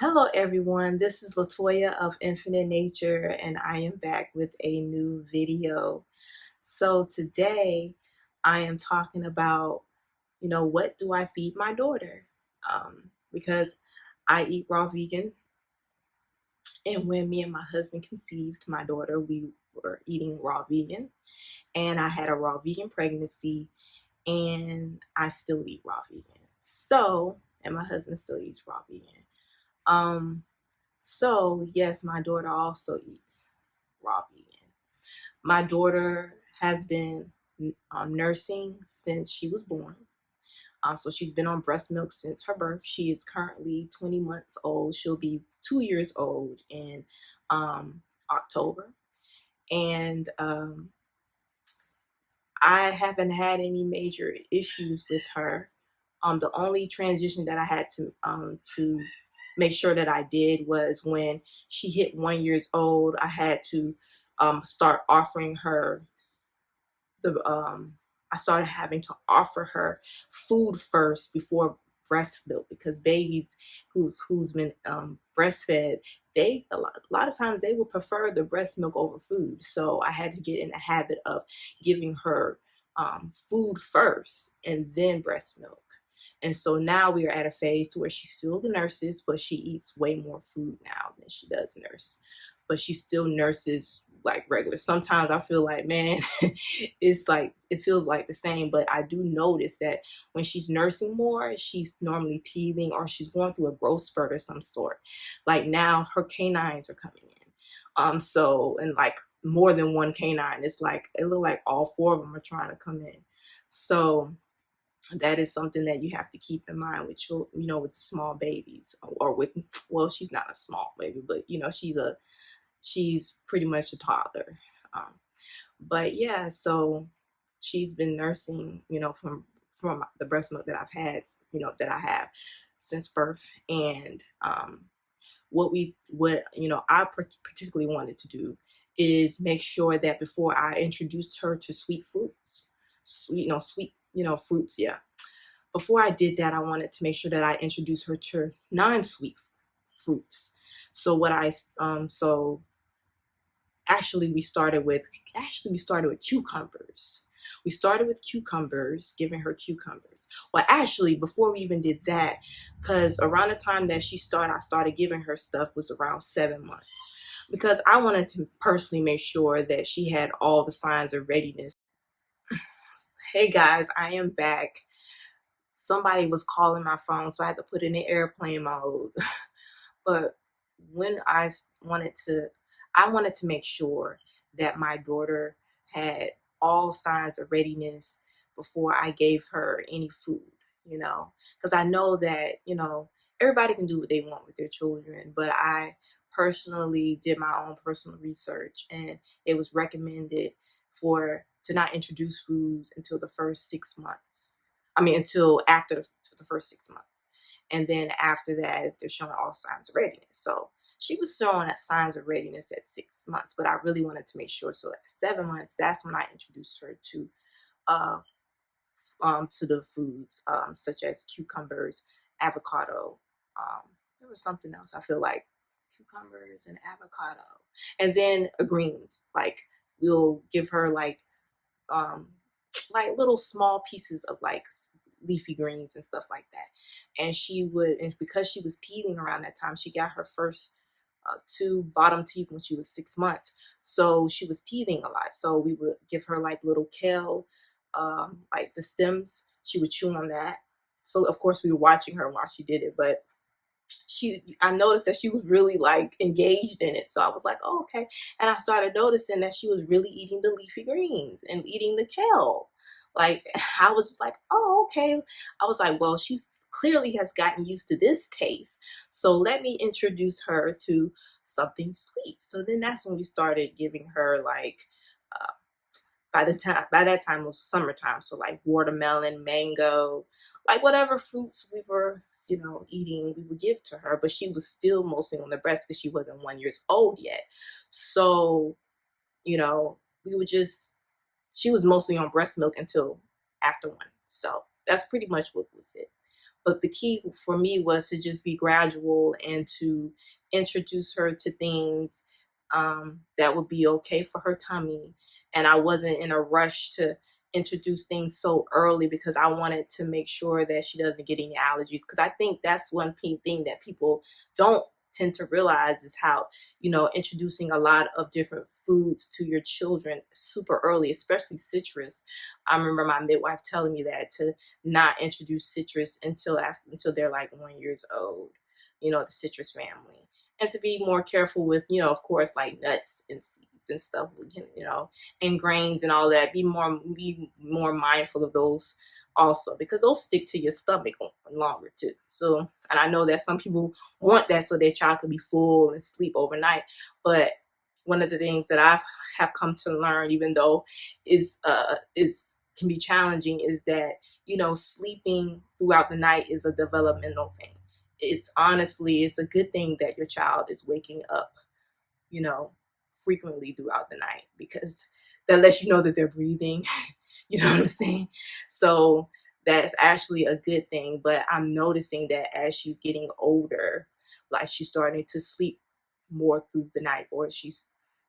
Hello, everyone. This is LaToya of Infinitenature, and I am back with a new video. So today, I am talking about, what do I feed my daughter? Because I eat raw vegan, and when me and my husband conceived my daughter, we were eating raw vegan, and I had a raw vegan pregnancy, and I still eat raw vegan. And my husband still eats raw vegan. Um, So, yes, my daughter also eats raw vegan. My daughter has been nursing since she was born. So she's been on breast milk since her birth. She is currently 20 months old. She'll be 2 years old in October. And I haven't had any major issues with her. The only transition that I had to make sure that I did was when she hit 1 years old. I had to start offering her the I started having to offer her food first before breast milk, because babies who's been breastfed, they a lot of times they will prefer the breast milk over food. So I had to get in the habit of giving her food first and then breast milk. And so now we are at a phase to where she still nurses, but she eats way more food now than she does nurse. But she still nurses like regular. Sometimes I feel like, man, it's like it feels like the same, but I do notice that when she's nursing more, she's normally teething or she's going through a growth spurt of some sort. Like now her canines are coming in. And like more than one canine. It's like it look like all four of them are trying to come in. So that is something that you have to keep in mind with with small babies, or with, well, she's not a small baby, but she's pretty much a toddler. Um, but yeah, so she's been nursing, from the breast milk that I've had, that I have since birth. And what I particularly wanted to do is make sure that before I introduced her to sweet fruits, fruits, yeah. Before I did that, I wanted to make sure that I introduced her to non-sweet fruits. So what I so actually we started with cucumbers. We started with cucumbers, giving her cucumbers. Well, actually, before we even did that, because around the time that I started giving her stuff was around 7 months. Because I wanted to personally make sure that she had all the signs of readiness. Hey guys, I am back. Somebody was calling my phone, so I had to put it in airplane mode. But when I wanted to make sure that my daughter had all signs of readiness before I gave her any food, because I know that, everybody can do what they want with their children, but I personally did my own personal research, and it was recommended to not introduce foods until the first 6 months. I mean, until after the first 6 months. And then after that, they're showing all signs of readiness. So she was showing signs of readiness at 6 months, but I really wanted to make sure. So at 7 months, that's when I introduced her uh, to the foods, such as cucumbers, avocado. There was something else. I feel like cucumbers and avocado, and then greens. Like we'll give her um, like little small pieces of like leafy greens and stuff like that. And because she was teething around that time, she got her first two bottom teeth when she was 6 months. So she was teething a lot. So we would give her like little kale, like the stems. She would chew on that. So of course we were watching her while she did it, but I noticed that she was really like engaged in it. So I was like, oh, okay. And I started noticing that she was really eating the leafy greens and eating the kale. Like I was just like, oh, okay. I was like, well, she's clearly has gotten used to this taste. So let me introduce her to something sweet. So then that's when we started giving her like uh, by that time it was summertime, so like watermelon, mango, like whatever fruits we were eating, we would give to her. But she was still mostly on the breast because she wasn't 1 years old yet. So you know we would just she was mostly on breast milk until after one. So that's pretty much what was it. But the key for me was to just be gradual and to introduce her to things that would be okay for her tummy. And I wasn't in a rush to introduce things so early because I wanted to make sure that she doesn't get any allergies. Because I think that's one thing that people don't tend to realize is how, introducing a lot of different foods to your children super early, especially citrus. I remember my midwife telling me that to not introduce citrus until they're like 1 years old, the citrus family. And to be more careful with, of course, like nuts and seeds and stuff, and grains and all that. Be more mindful of those also, because those stick to your stomach longer too. So, and I know that some people want that so their child can be full and sleep overnight. But one of the things that I have come to learn, even though is can be challenging, is that sleeping throughout the night is a developmental thing. It's a good thing that your child is waking up, you know, frequently throughout the night, because that lets you know that they're breathing. You know what I'm saying? So that's actually a good thing. But I'm noticing that as she's getting older, like she's starting to sleep more through the night, or she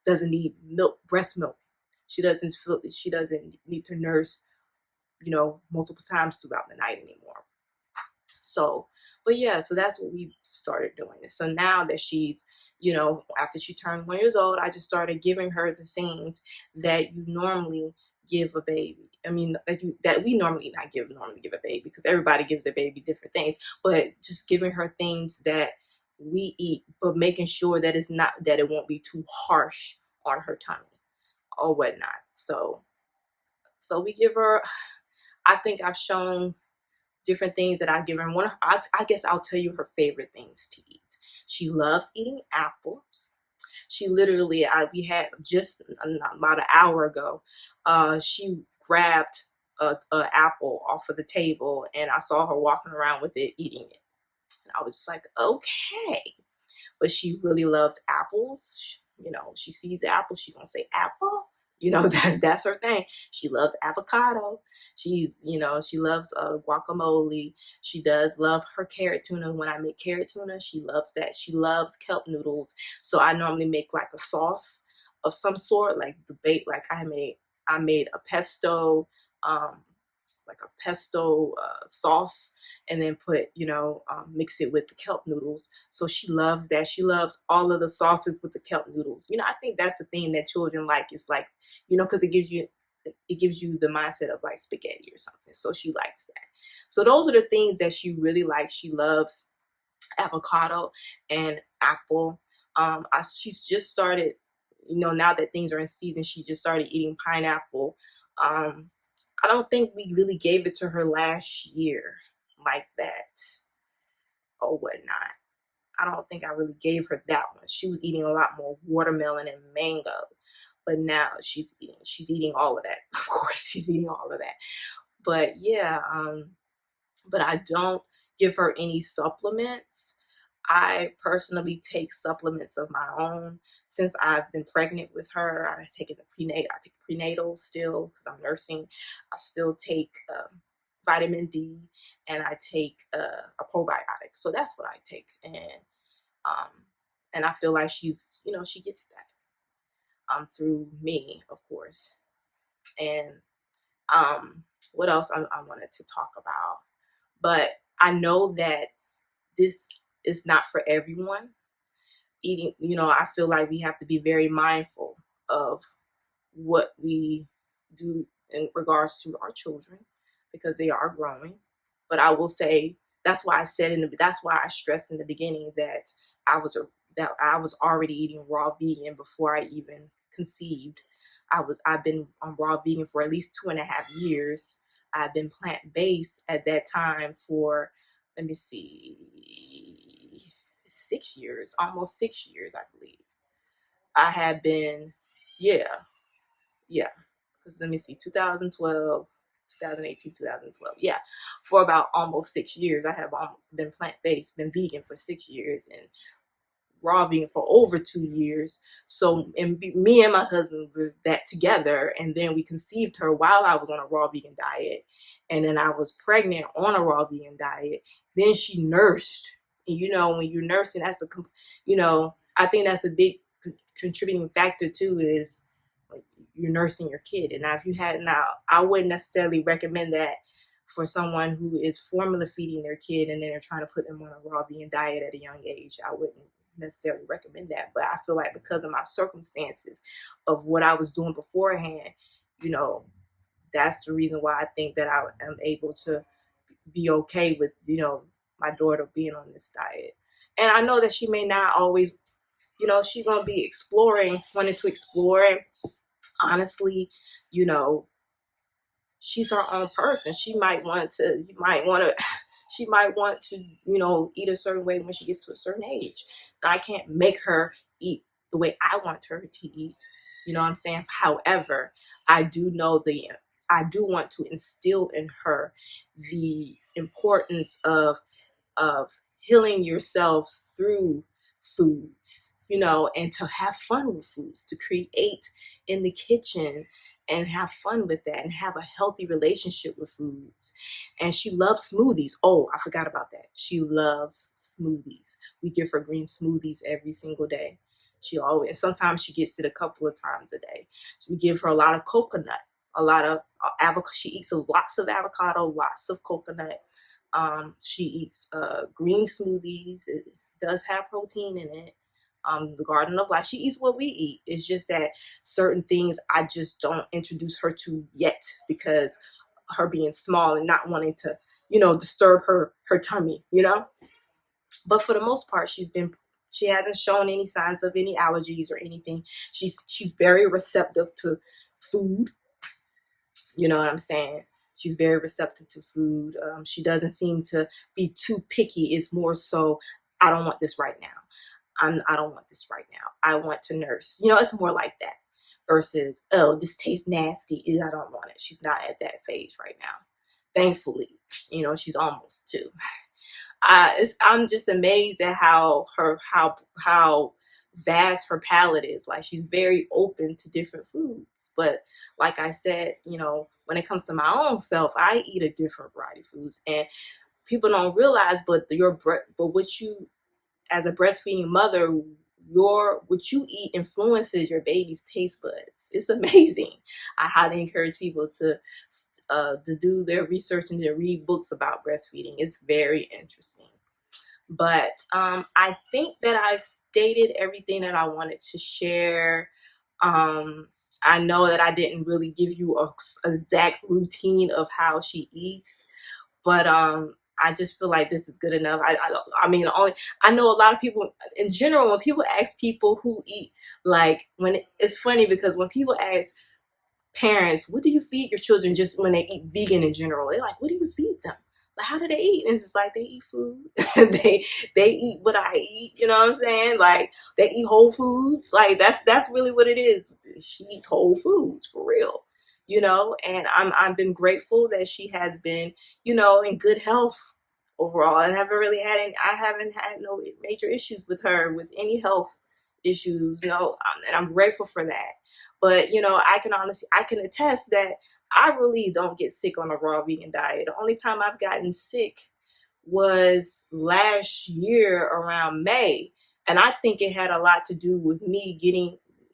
doesn't need breast milk. She doesn't need to nurse, multiple times throughout the night anymore. So, but yeah, so that's what we started doing. So now that she's, after she turned 1 years old, I just started giving her the things that you normally give a baby. I mean, that we normally give a baby, because everybody gives a baby different things. But just giving her things that we eat, but making sure that it won't be too harsh on her tummy or whatnot. So we give her. I think I've shown different things that I give her. I guess I'll tell you her favorite things to eat. She loves eating apples. She literally, we had just about an hour ago, she grabbed a apple off of the table, and I saw her walking around with it, eating it. And I was just like, okay. But she really loves apples. She sees the apple, she's gonna say apple. That's her thing. She loves avocado. She loves guacamole. She does love her carrot tuna. When I make carrot tuna, she loves that. She loves kelp noodles. So I normally make like a sauce of some sort, like the bait. Like I made a pesto, um, sauce, and then mix it with the kelp noodles. So she loves that. She loves all of the sauces with the kelp noodles. I think that's the thing that children like. Is like, because it gives you the mindset of like spaghetti or something. So she likes that. So those are the things that she really likes. She loves avocado and apple. She's just started, now that things are in season, she just started eating pineapple. I don't think we really gave it to her last year like that or whatnot. I don't think I really gave her that one. She was eating a lot more watermelon and mango, but now she's eating all of that. Of course, she's eating all of that. But yeah, but I don't give her any supplements. I personally take supplements of my own. Since I've been pregnant with her, I take prenatal still, because I'm nursing. I still take vitamin D, and I take a probiotic. So that's what I take, um, and I feel like she gets that through me, of course. And what else I wanted to talk about? But I know that this is not for everyone. Eating, I feel like we have to be very mindful of what we do in regards to our children, because they are growing. But I will say, that's why I stressed in the beginning that I was already eating raw vegan before I even conceived. I've been on raw vegan for at least 2.5 years. I've been plant-based at that time for, let me see, 6 years, almost 6 years, I believe. I have been, yeah, yeah. Because let me see, 2012, 2018, 2012. Yeah, for about almost 6 years. I have been plant-based, been vegan for 6 years. And raw vegan for over 2 years. So, and me and my husband were that together, and then we conceived her while I was on a raw vegan diet, and then I was pregnant on a raw vegan diet. Then she nursed, and when you're nursing, I think that's a big contributing factor too, is like you're nursing your kid. And now if you had now, I wouldn't necessarily recommend that for someone who is formula feeding their kid and then they're trying to put them on a raw vegan diet at a young age. I wouldn't necessarily recommend that. But I feel like because of my circumstances of what I was doing beforehand, that's the reason why I think that I am able to be okay with, my daughter being on this diet. And I know that she may not always, she's going to be wanting to explore. And honestly, she's her own person. She might want to, eat a certain way when she gets to a certain age. And I can't make her eat the way I want her to eat. You know what I'm saying? However, I do want to instill in her the importance of healing yourself through foods, and to have fun with foods, to create in the kitchen and have fun with that and have a healthy relationship with foods. And she loves smoothies. Oh, I forgot about that. She loves smoothies. We give her green smoothies every single day. Sometimes she gets it a couple of times a day. We give her a lot of coconut, a lot of avocado. She eats lots of avocado, lots of coconut. She eats green smoothies. It does have protein in it. The Garden of Life. She eats what we eat. It's just that certain things I just don't introduce her to yet because her being small and not wanting to, disturb her tummy, But for the most part, she hasn't shown any signs of any allergies or anything. She's very receptive to food. You know what I'm saying? She's very receptive to food. She doesn't seem to be too picky. It's more so, I don't want this right now. I don't want this right now. I want to nurse. It's more like that versus, oh, this tastes nasty. I don't want it. She's not at that phase right now. Thankfully, she's almost 2. I'm just amazed at how vast her palate is. Like, she's very open to different foods. But like I said, when it comes to my own self, I eat a different variety of foods, and people don't realize, but what you, as a breastfeeding mother, what you eat influences your baby's taste buds. It's amazing. I highly encourage people to do their research and to read books about breastfeeding. It's very interesting. But I think that I've stated everything that I wanted to share. I know that I didn't really give you a exact routine of how she eats, but I just feel like this is good enough. I know a lot of people in general, when people ask people who eat, it's funny because when people ask parents, what do you feed your children, just when they eat vegan in general, they're like, what do you feed them? Like, how do they eat? And it's just like, they eat food. they eat what I eat, you know what I'm saying? Like, they eat whole foods. Like, that's really what it is. She eats whole foods for real. And I've been grateful that she has been, in good health overall. And I haven't had no major issues with her with any health issues, and I'm grateful for that. But, I can attest that I really don't get sick on a raw vegan diet. The only time I've gotten sick was last year around May. And I think it had a lot to do with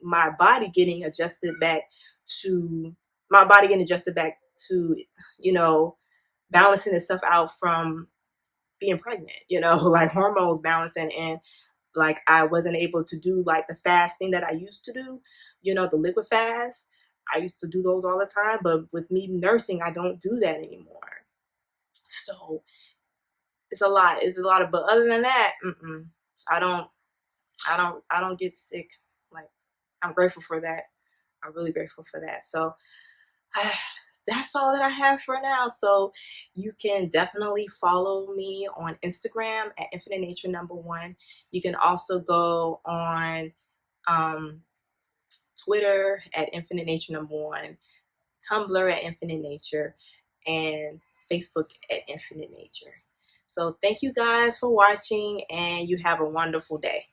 my body getting adjusted back to, balancing itself out from being pregnant, like hormones balancing. And like, I wasn't able to do like the fasting that I used to do, the liquid fast. I used to do those all the time, but with me nursing, I don't do that anymore. So it's a lot. But other than that, I don't get sick. Like, I'm grateful for that. I'm really grateful for that. So that's all that I have for now. So you can definitely follow me on Instagram at Infinitenature1. You can also go on Twitter at Infinitenature1, Tumblr at Infinite Nature, and Facebook at Infinite Nature. So thank you guys for watching, and you have a wonderful day.